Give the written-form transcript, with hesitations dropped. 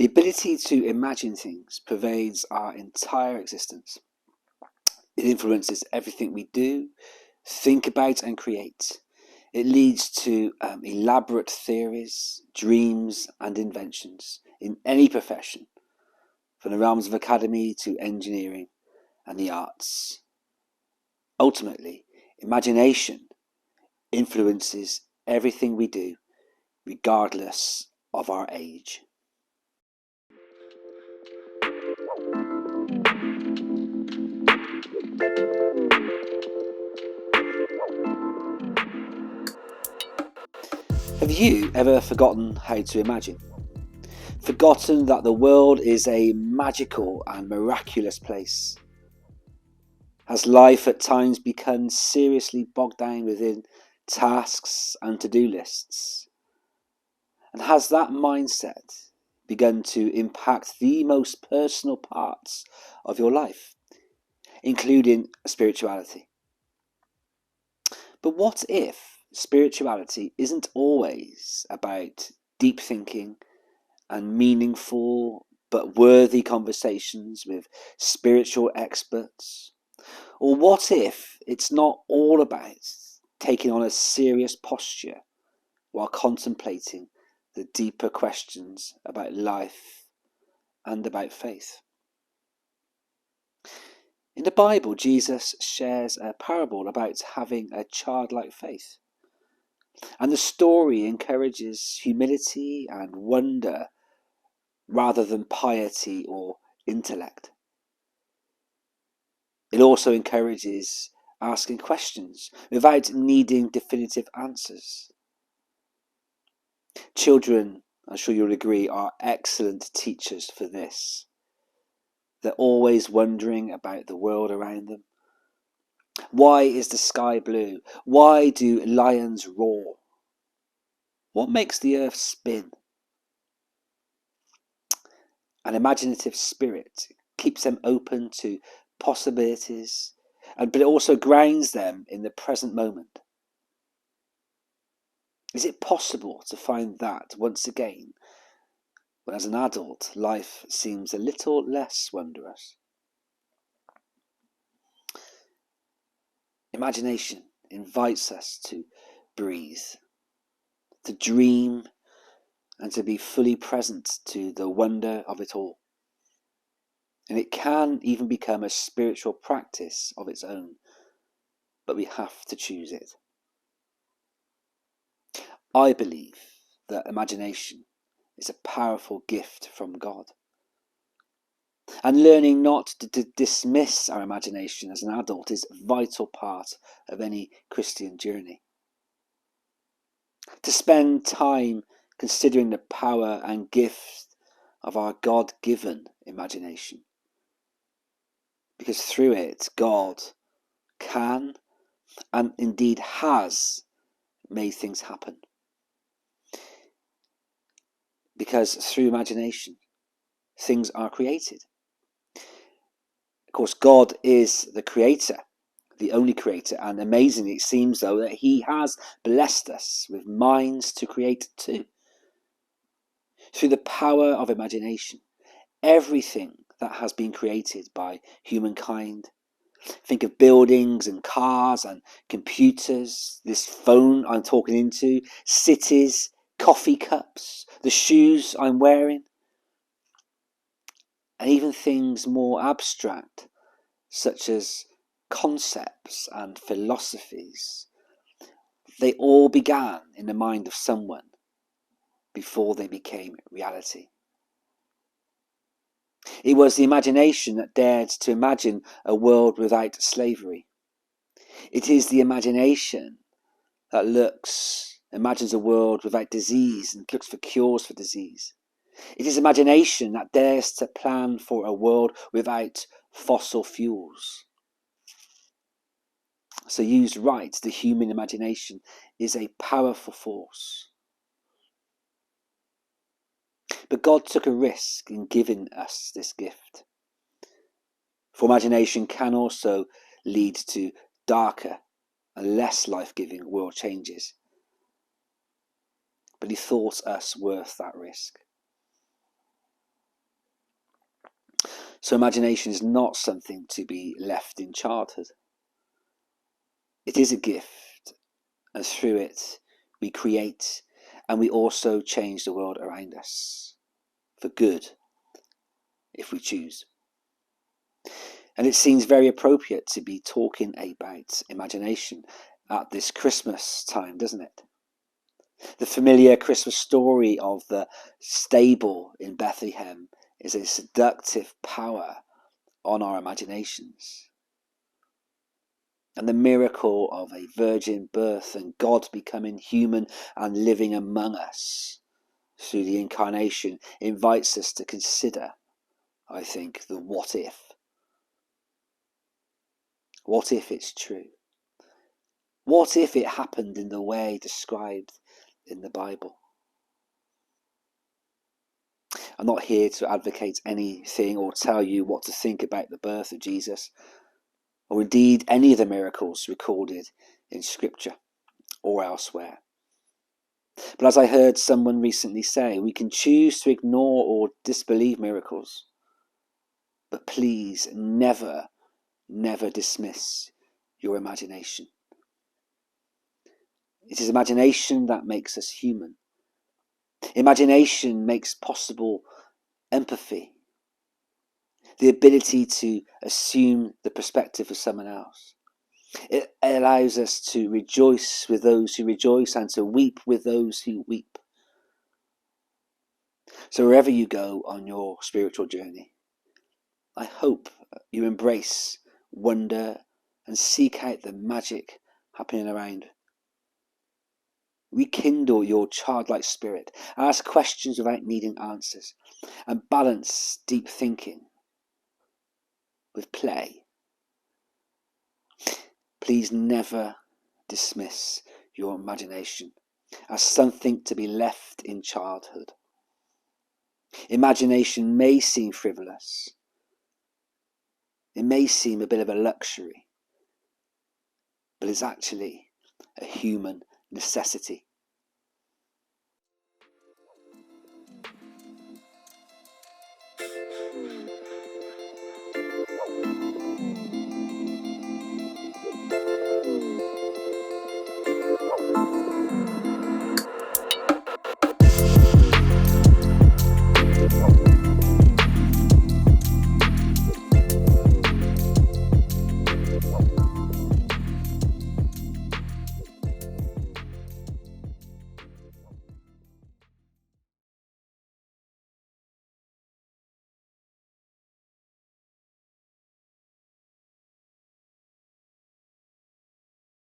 The ability to imagine things pervades our entire existence. It influences everything we do, think about and create. It leads to elaborate theories, dreams and inventions in any profession, from the realms of academy to engineering and the arts. Ultimately, imagination influences everything we do, regardless of our age. Have you ever forgotten how to imagine? Forgotten that the world is a magical and miraculous place? Has life at times become seriously bogged down within tasks and to-do lists? And has that mindset begun to impact the most personal parts of your life, including spirituality? But what if spirituality isn't always about deep thinking and meaningful but worthy conversations with spiritual experts? Or what if it's not all about taking on a serious posture while contemplating the deeper questions about life and about faith? In the Bible, Jesus shares a parable about having a childlike faith. And the story encourages humility and wonder rather than piety or intellect. It also encourages asking questions without needing definitive answers. Children, I'm sure you'll agree, are excellent teachers for this. They're always wondering about the world around them. Why is the sky blue? Why do lions roar? What makes the earth spin? An imaginative spirit keeps them open to possibilities, but it also grounds them in the present moment. Is it possible to find that once again when, as an adult, life seems a little less wondrous? Imagination invites us to breathe, to dream, and to be fully present to the wonder of it all. And it can even become a spiritual practice of its own, but we have to choose it. I believe that imagination is a powerful gift from God. And learning not to dismiss our imagination as an adult is a vital part of any Christian journey. To spend time considering the power and gift of our God-given imagination. Because through it, God can and indeed has made things happen. Because through imagination, things are created. Of course, God is the creator, the only creator, and amazingly, it seems though that he has blessed us with minds to create too. Through the power of imagination, everything that has been created by humankind. Think of buildings and cars and computers, this phone I'm talking into, cities, coffee cups, the shoes I'm wearing, and even things more abstract, such as concepts and philosophies. They all began in the mind of someone before they became reality. It was the imagination that dared to imagine a world without slavery. It is the imagination that imagines a world without disease and looks for cures for disease. It is imagination that dares to plan for a world without fossil fuels. So used right, the human imagination is a powerful force. But God took a risk in giving us this gift. For imagination can also lead to darker and less life-giving world changes. But he thought us worth that risk. So imagination is not something to be left in childhood. It is a gift, and through it we create and we also change the world around us for good if we choose. And it seems very appropriate to be talking about imagination at this Christmas time, doesn't it? The familiar Christmas story of the stable in Bethlehem is a seductive power on our imaginations. And the miracle of a virgin birth and God becoming human and living among us through the incarnation invites us to consider, I think, the what if. What if it's true? What if it happened in the way described in the Bible? I'm not here to advocate anything or tell you what to think about the birth of Jesus, or indeed any of the miracles recorded in Scripture or elsewhere. But as I heard someone recently say, we can choose to ignore or disbelieve miracles, but please never dismiss your imagination. It is imagination that makes us human. Imagination makes possible empathy, the ability to assume the perspective of someone else. It allows us to rejoice with those who rejoice and to weep with those who weep. So wherever you go on your spiritual journey, I hope you embrace wonder and seek out the magic happening around. Rekindle your childlike spirit, ask questions without needing answers, and balance deep thinking with play. Please never dismiss your imagination as something to be left in childhood. Imagination may seem frivolous. It may seem a bit of a luxury, but it's actually a human necessity.